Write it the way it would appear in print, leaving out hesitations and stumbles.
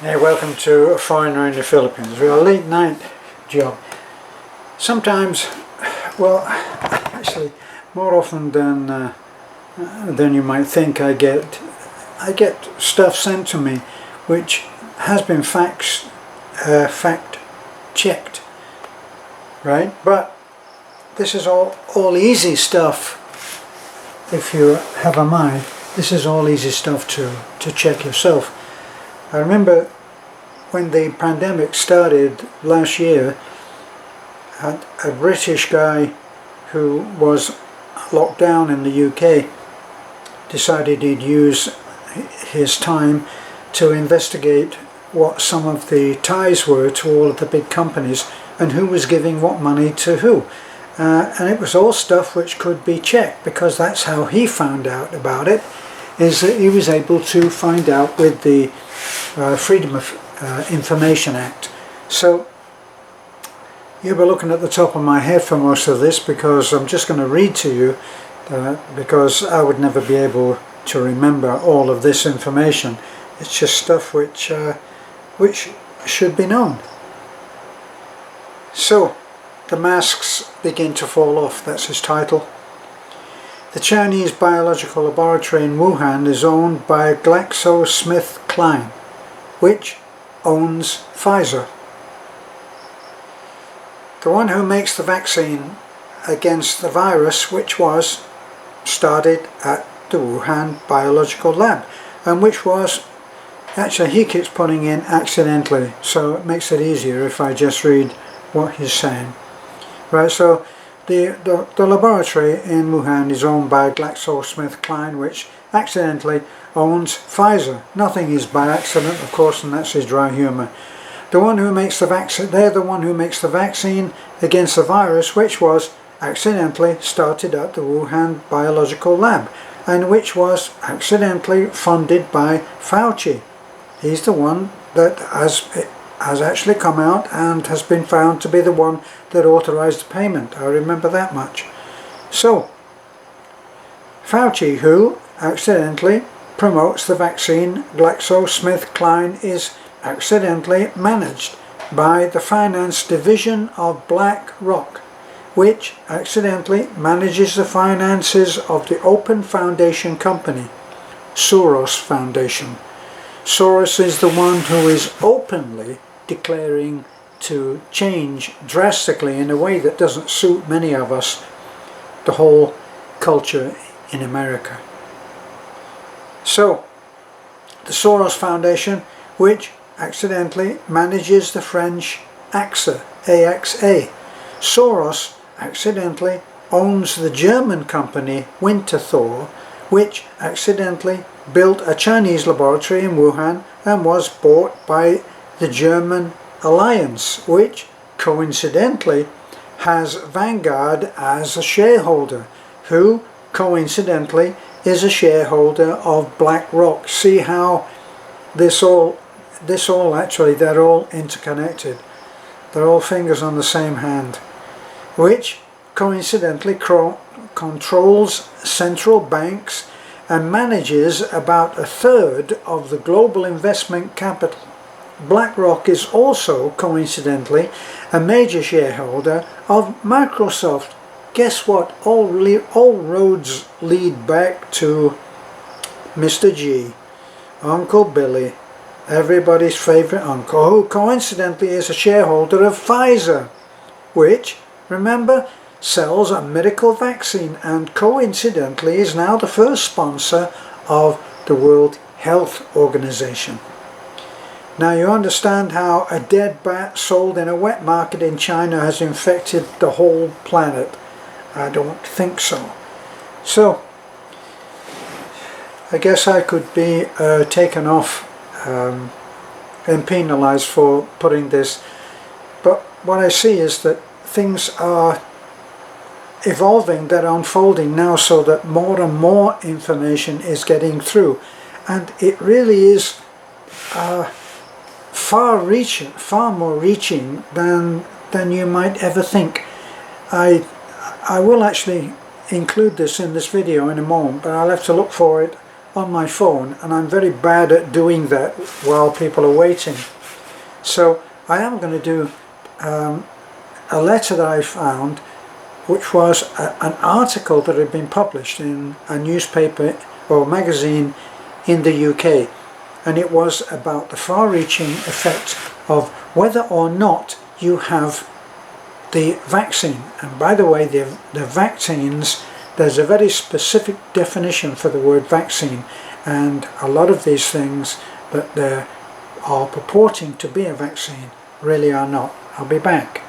Hey, welcome to A Foreigner in the Philippines. We're a late night job. Sometimes, well, actually, more often than you might think, I get stuff sent to me which has been fact checked, right? But this is all easy stuff. If you have a mind, this is all easy stuff to check yourself. I remember when the pandemic started last year, a British guy who was locked down in the UK decided he'd use his time to investigate what some of the ties were to all of the big companies and who was giving what money to who. And it was all stuff which could be checked, because that's how he found out about it, is that he was able to find out with the Freedom of Information Act. So you'll be looking at the top of my head for most of this, because I'm just going to read to you, because I would never be able to remember all of this information. It's just stuff which should be known. So the masks begin to fall off. That's his title. The Chinese biological laboratory in Wuhan is owned by GlaxoSmithKline, which owns Pfizer. The one who makes the vaccine against the virus, which was started at the Wuhan biological lab, and which was, actually he keeps putting in accidentally, so it makes it easier if I just read what he's saying. Right, so the laboratory in Wuhan is owned by GlaxoSmithKline, which accidentally owns Pfizer. Nothing is by accident, of course, and that's his dry humour. The one who makes the vaccine, they're the one who makes the vaccine against the virus, which was accidentally started at the Wuhan biological lab, and which was accidentally funded by Fauci. He's the one that has actually come out and has been found to be the one that authorized the payment. I remember that much. So Fauci, who accidentally promotes the vaccine GlaxoSmithKline, is accidentally managed by the finance division of BlackRock, which accidentally manages the finances of the Open Foundation company, Soros Foundation. Soros is the one who is openly declaring to change drastically, in a way that doesn't suit many of us, the whole culture in America. So the Soros Foundation, which accidentally manages the French AXA, AXA. Soros accidentally owns the German company Winterthur, which accidentally built a Chinese laboratory in Wuhan and was bought by the German Alliance, which coincidentally has Vanguard as a shareholder, who coincidentally is a shareholder of BlackRock. See how this all actually, they're all interconnected. They're all fingers on the same hand, which coincidentally controls central banks and manages about a third of the global investment capital. BlackRock is also coincidentally a major shareholder of Microsoft. Guess what? All roads lead back to Mr. G, Uncle Billy, everybody's favourite uncle, who coincidentally is a shareholder of Pfizer, which, remember, sells a miracle vaccine and coincidentally is now the first sponsor of the World Health Organization. Now you understand how a dead bat sold in a wet market in China has infected the whole planet? I don't think so. So I guess I could be taken off and penalized for putting this, but what I see is that things are evolving, they're unfolding now, so that more and more information is getting through, and it really is far more reaching than you might ever think. I will actually include this in this video in a moment, but I'll have to look for it on my phone, and I'm very bad at doing that while people are waiting. So I am going to do a letter that I found, which was an article that had been published in a newspaper or magazine in the UK, and it was about the far-reaching effect of whether or not you have the vaccine. And by the way, the vaccines, there's a very specific definition for the word vaccine, and a lot of these things that they are purporting to be a vaccine really are not. I'll be back.